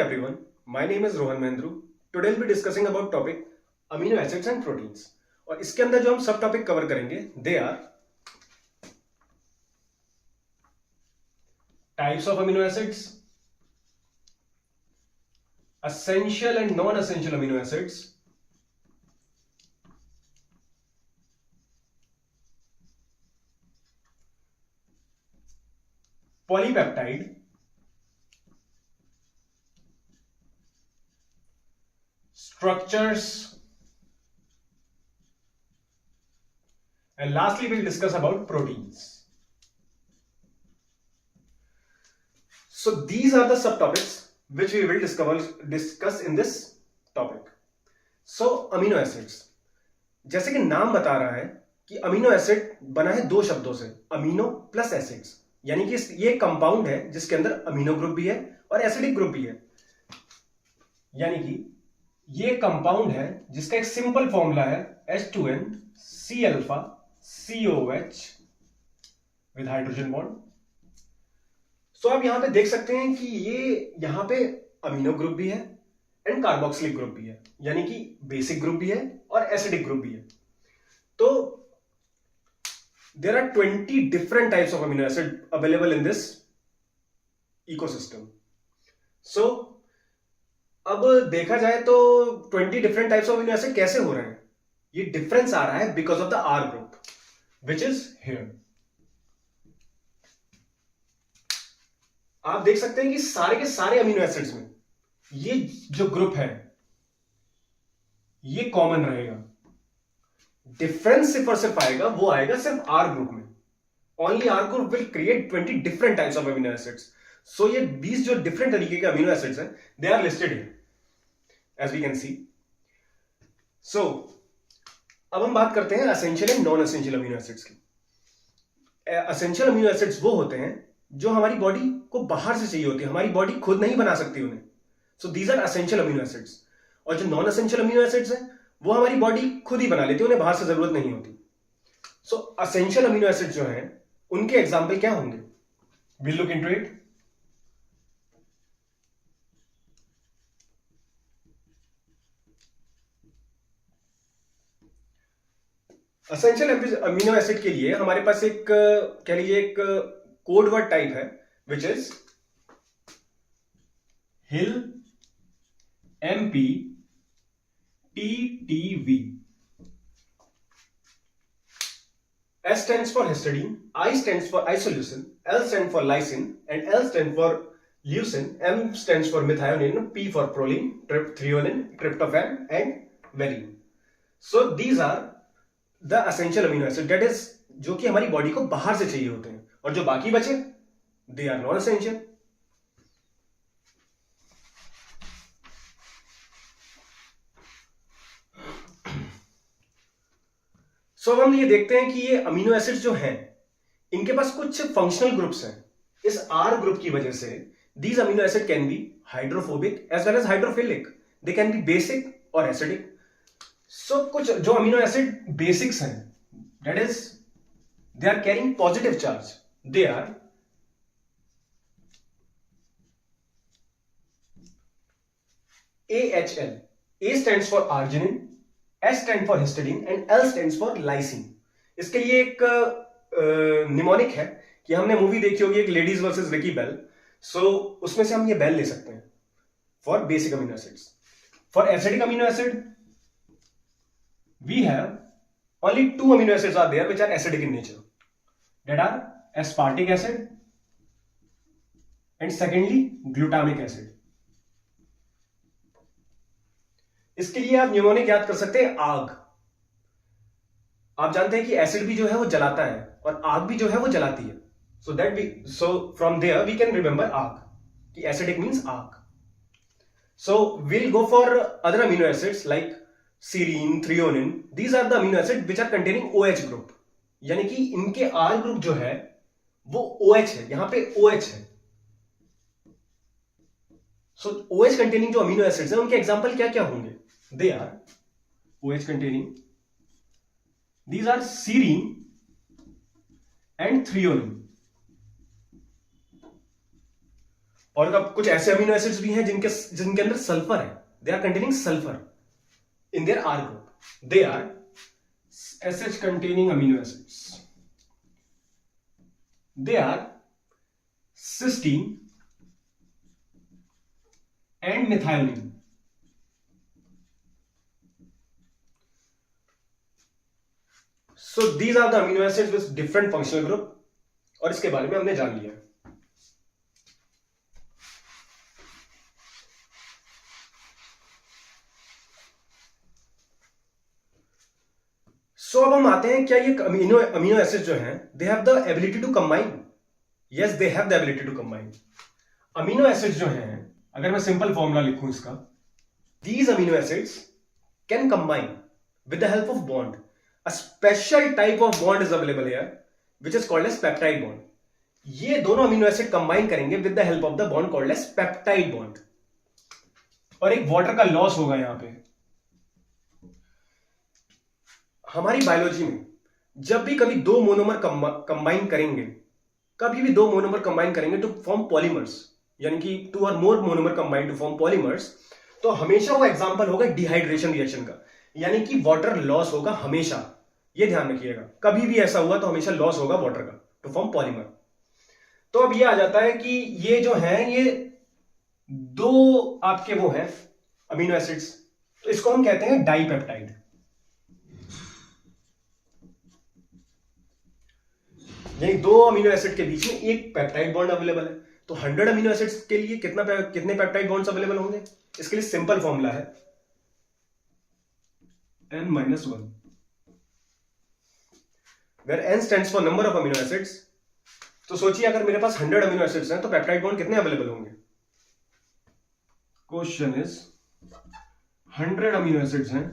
everyone, my name is Rohan Mehndru. Today we'll be discussing about topic amino acids and proteins. और इसके अंदर जो हम सब टॉपिक कवर करेंगे they are types of amino acids, essential and non-essential amino acids, polypeptide, structures, and lastly we'll discuss about proteins. So these are the subtopics which we will discuss in this topic. So amino acids, जैसे कि नाम बता रहा है कि amino acid बना है दो शब्दों से, अमीनो प्लस एसिड्स, यानी कि ये कंपाउंड है जिसके अंदर अमीनो ग्रुप भी है और एसिडिक ग्रुप भी है। यानी कि ये कंपाउंड है जिसका एक सिंपल फॉर्मूला है H2N C alpha COH with hydrogen bond. तो आप यहां पे देख सकते हैं कि ये यहां पे अमीनो ग्रुप भी है एंड कार्बोक्सिलिक ग्रुप भी है, यानी कि बेसिक ग्रुप भी है और एसिडिक ग्रुप भी है। तो there are 20 different types of amino acid available in this ecosystem. So अब देखा जाए तो 20 different types of amino acid कैसे हो रहे हैं, ये डिफरेंस आ रहा है because of the R group which is here. आप देख सकते हैं कि सारे के सारे अमीनो एसिड्स में ये जो ग्रुप है ये कॉमन रहेगा। डिफरेंस सिर्फ और सिर्फ आएगा, वो आएगा सिर्फ आर ग्रुप में। Only R group will create 20 different types of amino acids. So ये 20 जो डिफरेंट तरीके के अमीनो एसिड्स हैं they are listed here as we can see. So अब हम बात करते हैं essential and non essential amino acids की। एसेंशियल अमीनो एसिड्स वो होते हैं जो हमारी बॉडी को बाहर से चाहिए होती है, हमारी बॉडी खुद नहीं बना सकती उन्हें। So these are essential amino acids. और जो नॉन एसेंशियल अमीनो एसिड्स हैं वो हमारी बॉडी खुद ही बना लेती है, उन्हें बाहर से जरूरत नहीं होती। सो एसेंशियल अमीनो एसिड्स जो हैं उनके एग्जाम्पल क्या होंगे, will look into it. Essential amino acid के लिए हमारे पास एक कह लीजिए एक कोड वर्ड टाइप है which is hill MP TTV। S stands for histidine, I stands for isoleucine, L stands for lysine, and L stands for leucine, M stands for methionine, P for proline, threonine, tryptophan, and valine. So these are the essential amino acid, that is जो कि हमारी body को बाहर से चाहिए होते हैं, और जो बाकी बचे दे आर नॉन एसेंशियल। सो अब हम ये देखते हैं कि ये अमीनो एसिड्स जो हैं इनके पास कुछ फंक्शनल ग्रुप्स हैं। इस आर ग्रुप की वजह से these amino acid can be hydrophobic as well as hydrophilic, they can be basic और एसिडिक। सो कुछ जो अमीनो एसिड बेसिक्स हैं that is they are carrying positive charge, they are AHL, A stands for arginine, S stands for histidine and L stands for lysine। इसके लिए एक mnemonic है कि हमने मूवी देखी होगी एक लेडीज वर्सेस विकी बेल। सो उसमें से हम ये बेल ले सकते हैं for basic amino acids. For acidic amino acid we have only 2 amino acids are there which are acidic in nature, that are aspartic acid and secondly glutamic acid. इसके लिए आप न्यूमोनिक याद कर सकते हैं आग। आप जानते हैं कि एसिड भी जो है वो जलाता है और आग भी जो है वो जलाती है। So from there we can remember आग, कि एसिडिक मींस आग। So will go for other amino acids like serine, threonine. These are the amino acid which are containing OH group, यानी कि इनके R ग्रुप जो है वो OH है, यहां पे OH है। सो OH कंटेनिंग जो अमीनो एसिड्स हैं उनके एग्जांपल क्या क्या होंगे, they are OH containing, these are serine and threonine। और अब कुछ ऐसे अमीनो एसिड्स भी हैं जिनके अंदर सल्फर है, they are containing sulphur in their R group. They are SH containing amino acids. They are cysteine and methionine. So these are the amino acids with different functional group. और इसके बारे में हमने जान लिया. सो अब हम आते हैं, क्या ये अमीनो एसिड जो हैं they have the ability to combine? Yes, they have the ability to combine. Amino acid जो हैं, अगर मैं सिंपल फॉर्मूला लिखूं इसका, these amino acids can combine with the help of bond. A special type of bond is available here which is called as peptide bond. ये दोनों amino acid combine करेंगे with the help of the bond called as peptide bond. और एक water का loss होगा यहां पे. हमारी बायोलॉजी में जब भी कभी दो मोनोमर कंबाइन करेंगे, कभी भी दो मोनोमर कंबाइन करेंगे टू फॉर्म पॉलीमर्स, यानी कि टू और more monomer combine to form polymers, तो हमेशा वो एग्जांपल होगा डिहाइड्रेशन रिएक्शन का, यानी कि वाटर लॉस होगा हमेशा. ये ध्यान रखिएगा, कभी भी ऐसा हुआ तो हमेशा लॉस होगा वाटर का टू फॉर्म पॉलीमर. तो अब ये आ जाता है कि ये जो है ये दो आपके वो हैं अमीनो एसिड्स, तो इसको हम कहते हैं डाइपेप्टाइड. यानी दो अमीनो एसिड के बीच में एक पेप्टाइड बॉन्ड अवेलेबल है. तो 100 अमीनो एसिड्स के लिए कितने पेप्टाइड बॉन्ड्स अवेलेबल होंगे? इसके लिए सिंपल फॉर्मूला है n-1, where n stands for number of amino acids. तो सोचिए अगर मेरे पास 100 अमीनो एसिड्स हैं तो पेप्टाइड बॉन्ड कितने अवेलेबल होंगे? क्वेश्चन इज 100 अमीनो एसिड्स हैं,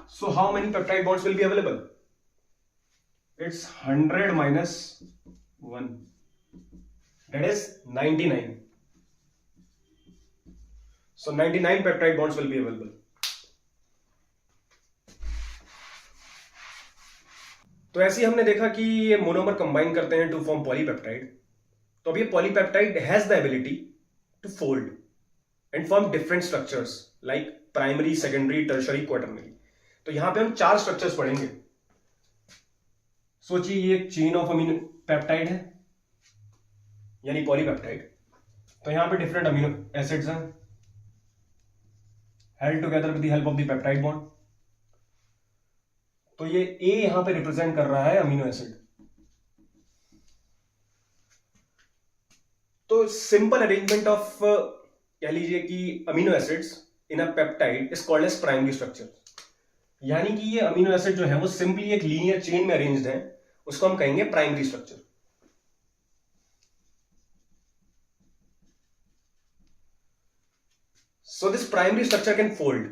so how many peptide bonds will be available? It's 100 minus 1. That is 99. So 99 peptide bonds will be available. तो ऐसे ही हमने देखा कि ये मोनोमर कंबाइन करते हैं टू फॉर्म पॉलीपेप्टाइड. तो अब ये polypeptide has the ability to fold and form different structures like primary, secondary, tertiary, quaternary. तो यहां पे हम 4 स्ट्रक्चर्स पढ़ेंगे. सोचिए ये एक चेन ऑफ अमीनो पेप्टाइड है, यानी पॉलीपेप्टाइड. तो यहां पे डिफरेंट अमीनो एसिड्स हैं held together with the help of the peptide bond. तो ये ए यहां पे रिप्रेजेंट कर रहा है अमीनो एसिड. तो सिंपल अरेंजमेंट ऑफ कह लीजिए कि amino acids in a peptide is called as primary structure. यानी कि ये अमीनो एसिड जो है वो सिंपली एक लीनियर चेन में अरेंज्ड है, उसको हम कहेंगे primary structure. So this primary structure can fold,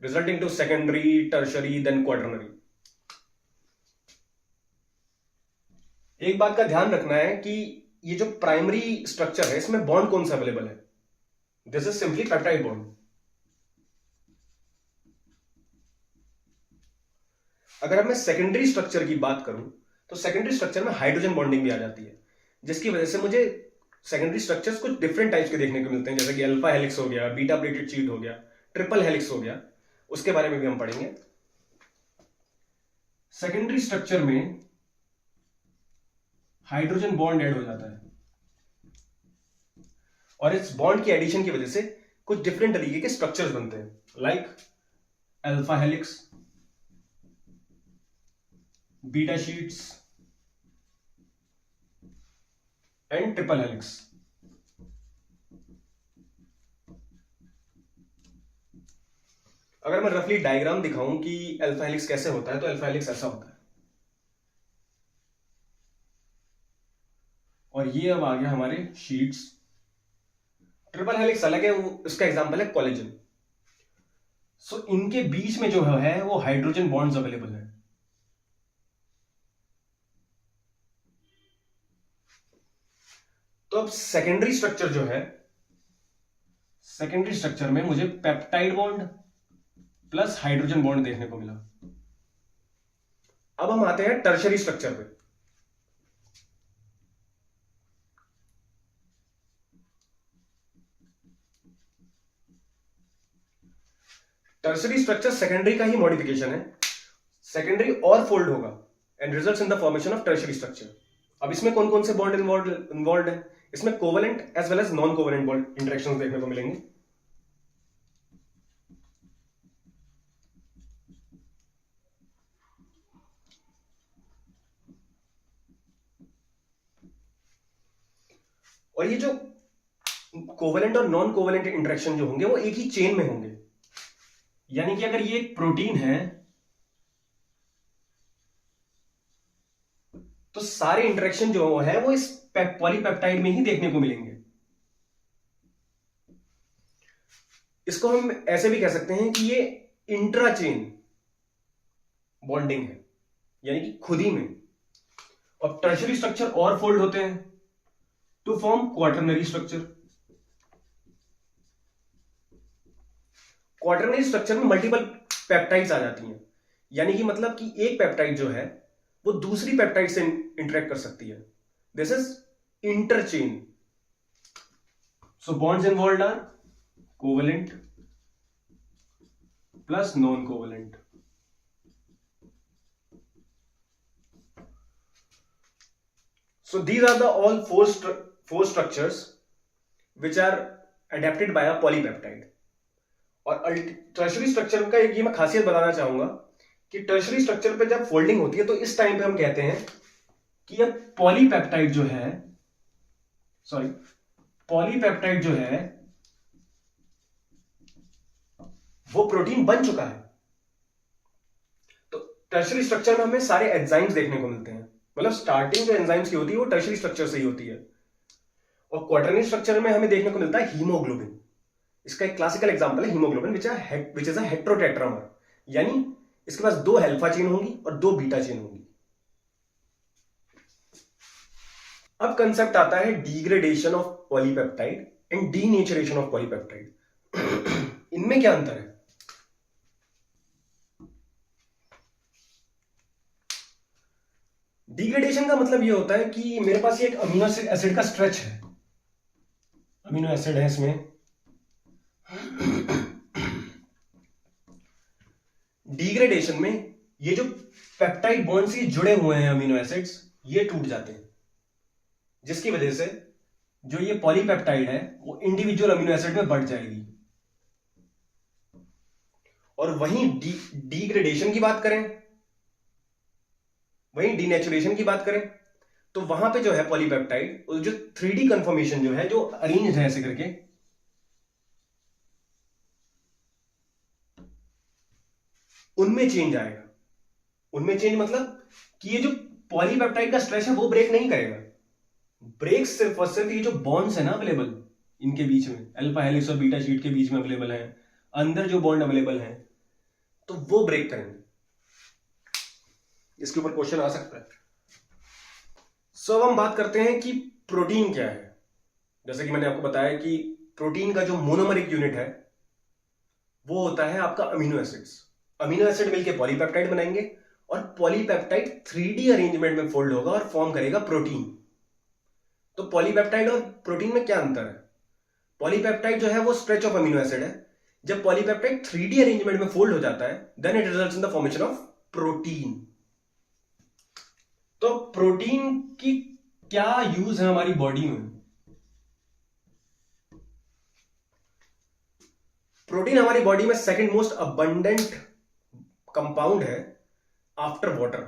resulting to secondary, tertiary, then quaternary. एक बात का ध्यान रखना है कि ये जो प्राइमरी स्ट्रक्चर है इसमें बॉन्ड कौन सा अवेलेबल है? This is simply peptide bond. अगर अब मैं सेकेंडरी स्ट्रक्चर की बात करूं तो सेकेंडरी स्ट्रक्चर में हाइड्रोजन बॉन्डिंग भी आ जाती है, जिसकी वजह से मुझे सेकेंडरी स्ट्रक्चर्स कुछ डिफरेंट टाइप्स के देखने को मिलते हैं, जैसे कि अल्फा हेलिक्स हो गया, बीटा प्लेटेड शीट हो गया, ट्रिपल हेलिक्स हो गया. उसके बारे में भी हम पढ़ेंगे. सेकेंडरी स्ट्रक्चर में हाइड्रोजन बॉन्ड ऐड हो जाता है और इस बॉन्ड की एडिशन की वजह से कुछ डिफरेंट तरीके के स्ट्रक्चर्स बनते हैं, like alpha helix, beta sheets and triple helix. अगर मैं रफली डायग्राम दिखाऊं कि अल्फा हेलिक्स कैसे होता है, तो अल्फा हेलिक्स ऐसा होता है. और ये अब आ गया हमारे शीट्स. ट्रिपल हेलिक्स अलग है, उसका एग्जांपल है कोलेजन. सो इनके बीच में जो है वो हाइड्रोजन बॉन्ड्स अवेलेबल है. तो अब सेकेंडरी स्ट्रक्चर जो है, सेकेंडरी स्ट्रक्चर में मुझे peptide bond plus hydrogen bond देखने को मिला. अब हम आते हैं टर्शरी स्ट्रक्चर पे. टर्शरी स्ट्रक्चर सेकेंडरी का ही मॉडिफिकेशन है, सेकेंडरी और फोल्ड होगा and results in the formation of tertiary structure. अब इसमें कौन कौन से बॉन्ड इन्वॉल्व है? इसमें covalent as well as non covalent bond interactions देखने को मिलेंगे। और ये जो कोवेलेंट और नॉन कोवेलेंट इंटरेक्शन जो होंगे वो एक ही चेन में होंगे, यानी कि अगर ये एक प्रोटीन है तो सारे इंटरेक्शन जो है वो इस पॉलीपेप्टाइड में ही देखने को मिलेंगे। इसको हम ऐसे भी कह सकते हैं कि ये इंट्रा चेन बॉन्डिंग है, यानी कि खुद ही में। और टर्शरी स्ट्रक्चर और फोल्ड होते हैं to form quaternary structure. Quaternary structure में मल्टीपल पेप्टाइड्स आ जाती हैं, यानी कि मतलब कि एक पेप्टाइड जो है वो दूसरी पेप्टाइड से इंटरेक्ट कर सकती है। This is interchain. So bonds involved are covalent plus non covalent. So these are the all four structures which are adapted by a polypeptide. और टर्शरी स्ट्रक्चर का एक ये मैं खासियत बताना चाहूंगा कि टर्शरी स्ट्रक्चर पे जब फोल्डिंग होती है तो इस टाइम पे हम कहते हैं कि ये पॉलीपेप्टाइड जो है, पॉलीपेप्टाइड जो है वो प्रोटीन बन चुका है। तो टर्शरी स्ट्रक्चर में हमें सारे एंजाइम्स देखने को मिलते हैं, मतलब स्टार्टिंग जो एंजाइम्स की होती है वो टर्शरी स्ट्रक्चर से ही होती है। और क्वाटरनरी स्ट्रक्चर में हमें देखने को मिलता है हीमोग्लोबिन। इसका एक क्लासिकल एग्जांपल है हीमोग्लोबिन विच इज अ हेटेरोटेट्रामर, यानी इसके पास 2 अल्फा चेन होंगी और 2 बीटा चेन होंगी। अब कंसेप्ट आता है degradation of polypeptide and denaturation of polypeptide. इनमें क्या अंतर है? डिग्रेडेशन का मतलब ये होता है कि मेरे पास ये एक अमीनो एसिड का स्ट्रेच है, अमीनो एसिड है इसमें, डिग्रेडेशन में ये जो पेप्टाइड बॉन्ड से जुड़े हुए हैं अमीनो एसिड्स ये टूट जाते हैं, जिसकी वजह से जो ये पॉलीपेप्टाइड है वो इंडिविजुअल अमीनो एसिड में बढ़ जाएगी। और वहीं डिग्रेडेशन की बात करें, वहीं डीनेचुरेशन की बात करें तो वहां पे जो है पॉलीपेप्टाइड जो 3D कंफर्मेशन जो है, जो अरेंज है ऐसे करके, उनमें चेंज आएगा। उनमें चेंज मतलब कि ये जो पॉलीपेप्टाइड का स्ट्रेच है वो ब्रेक नहीं करेगा। ब्रेक सिर्फ और सिर्फ ये जो बॉन्ड्स है ना अवेलेबल इनके बीच में, अल्फा हेलिक्स और बीटा शीट के बीच में अवेलेबल है, अंदर जो बॉन्ड अवेलेबल है तो वो ब्रेक करेंगे। इसके ऊपर क्वेश्चन आ सकता है। सो अब हम बात करते हैं कि प्रोटीन क्या है। जैसे कि मैंने आपको बताया कि प्रोटीन का जो मोनोमरिक यूनिट है वो होता है आपका अमीनो एसिड्स। अमीनो एसिड मिलकर पॉलीपेप्टाइड बनाएंगे और पॉलीपेप्टाइड 3D अरेंजमेंट में फोल्ड होगा और फॉर्म करेगा प्रोटीन। तो पॉलीपेप्टाइड और प्रोटीन में क्या अंतर है? पॉलीपेप्टाइड जो है वो स्ट्रेच ऑफ अमीनो एसिड है। जब पॉलीपेप्टाइड 3D अरेंजमेंट में फोल्ड हो जाता है then it results in the formation of protein. तो प्रोटीन की क्या यूज है हमारी बॉडी में? प्रोटीन हमारी बॉडी में सेकंड मोस्ट अबंडेंट कंपाउंड है आफ्टर वाटर,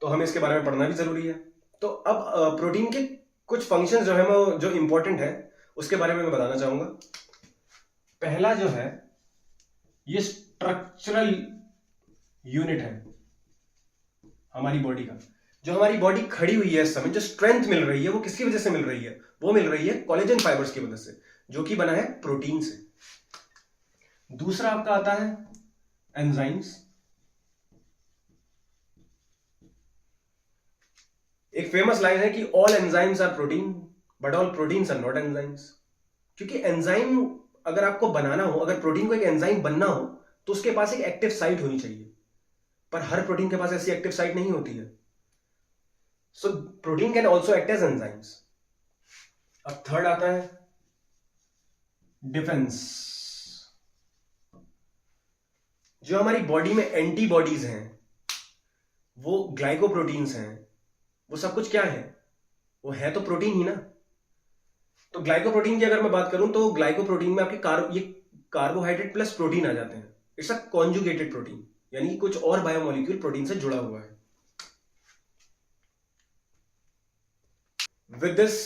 तो हमें इसके बारे में पढ़ना भी जरूरी है। तो अब प्रोटीन के कुछ फंक्शंस जो है जो इंपॉर्टेंट है उसके बारे में मैं बताना चाहूंगा। पहला जो है ये स्ट्रक्चरल यूनिट है हमारी बॉडी का। जो हमारी बॉडी खड़ी हुई है इस समय, जो स्ट्रेंथ मिल रही है वो किसकी वजह से मिल रही है? वो मिल रही है कोलेजन फाइबर्स की वजह से, जो कि बना है प्रोटीन से। दूसरा आपका आता है एंजाइम्स। एक फेमस लाइन है कि all enzymes are protein but all proteins are not enzymes. क्योंकि एंजाइम अगर आपको बनाना हो, अगर प्रोटीन को एक एंजाइम बनना हो तो उसके पास एक एक्टिव साइट होनी चाहिए, पर हर प्रोटीन के पास ऐसी एक्टिव साइट नहीं होती है। So protein can also act as enzymes. अब थर्ड आता है डिफेंस। जो हमारी बॉडी में एंटीबॉडीज हैं, वो ग्लाइकोप्रोटीन्स हैं, वो सब कुछ क्या है? वो है तो प्रोटीन ही ना। तो ग्लाइकोप्रोटीन की अगर मैं बात करूं तो ग्लाइकोप्रोटीन में आपके ये कार्बोहाइड्रेट प्लस प्रोटीन आ जाते हैं। इट्स अ कॉन्जुगेटेड प्रोटीन, यानी कि कुछ और बायोमोलिक्यूल प्रोटीन से जुड़ा हुआ है। With this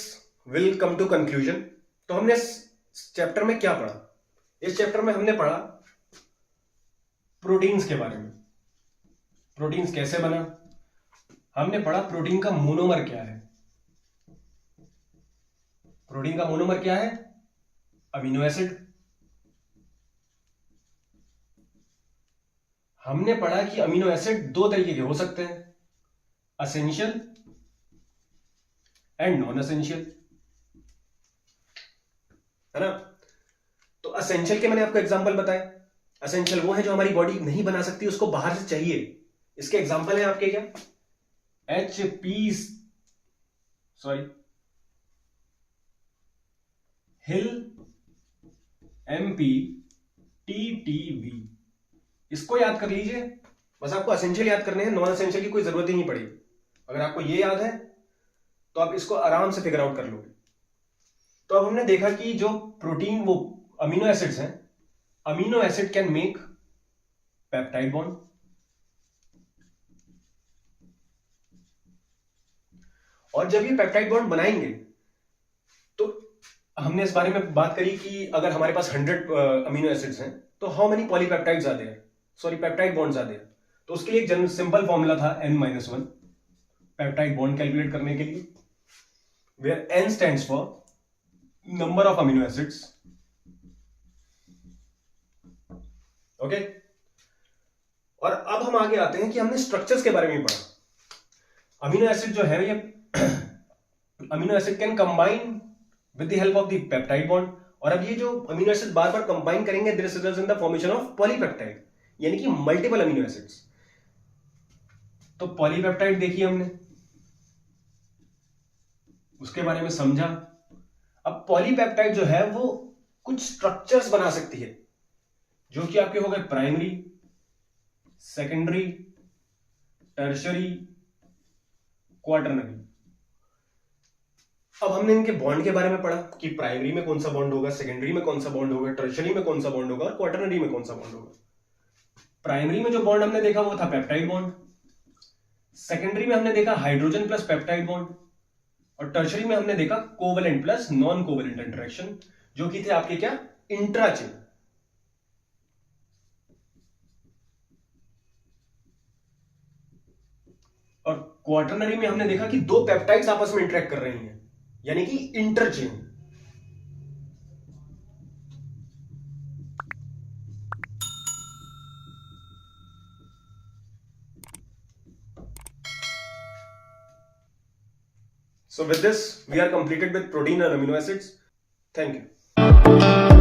will come to conclusion. तो हमने इस चैप्टर में क्या पढ़ा? इस चैप्टर में हमने पढ़ा प्रोटीन्स के बारे में। प्रोटीन्स कैसे बना, हमने पढ़ा प्रोटीन का मोनोमर क्या है। प्रोटीन का मोनोमर क्या है? Amino acid. हमने पढ़ा कि अमीनो एसिड दो तरीके के हो सकते हैं, असेंशियल एंड नॉन असेंशियल, है ना। तो असेंशियल के मैंने आपको एग्जांपल बताया। असेंशियल वो है जो हमारी बॉडी नहीं बना सकती, उसको बाहर से चाहिए। इसके एग्जांपल है आपके क्या? हिल, एमपी, टीटीवी, इसको याद कर लीजिए। बस आपको असेंशियल याद करने हैं, नॉन असेंशियल की कोई जरूरत ही नहीं पड़ेगी। अगर आपको ये याद है तो आप इसको आराम से फिगर आउट कर लोगे। तो अब हमने देखा कि जो प्रोटीन, वो अमीनो एसिड्स हैं, amino acid can make peptide bond, और जब ये पेप्टाइड बॉन्ड बनाएंगे तो हमने इस बारे में बात करी कि अगर हमारे पास 100 अमीनो एसिड्स हैं तो हाउ मेनी पॉलीपेप्टाइड्स आते हैं, सॉरी पेप्टाइड बॉन्ड्स आते हैं। तो उसके लिए एक जनरल सिंपल फॉर्मूला था n-1 पेप्टाइड बॉन्ड कैलकुलेट करने के लिए, where n stands for number of amino acids. Okay, और अब हम आगे आते हैं कि हमने स्ट्रक्चर्स के बारे में पढ़ा। अमीनो एसिड जो है ये amino acid can combine with the help of the peptide bond, और अब ये जो अमीनो एसिड बार बार कंबाइन करेंगे, this results in the formation of polypeptide, यानी कि मल्टीपल अमीनो एसिड्स। तो पॉलीपेप्टाइड देखिए हमने, उसके बारे में समझा। अब पॉलीपेप्टाइड जो है वो कुछ स्ट्रक्चर्स बना सकती है, जो कि आपके हो गए प्राइमरी, सेकेंडरी, टर्शरी, क्वाटरनरी। अब हमने इनके बॉन्ड के बारे में पढ़ा कि प्राइमरी में कौन सा बॉन्ड होगा, सेकेंडरी में कौन सा बॉन्ड होगा, टर्शरी में कौन सा बॉन्ड होगा, और क्वाटरनरी में कौन सा बॉन्ड होगा। प्राइमरी में जो बॉन्ड हमने देखा वो था पेप्टाइड बॉन्ड, सेकेंडरी में हमने देखा हाइड्रोजन प्लस पेप्टाइड बॉन्ड, और टर्शरी में हमने देखा covalent plus non covalent interaction, जो कि थे आपके क्या? इंट्राचेन। और क्वाटरनरी में हमने देखा कि दो पेप्टाइड्स आपस में इंटरेक्ट कर रही हैं, यानी कि इंटरचेन। So with this, we are completed with protein and amino acids. Thank you.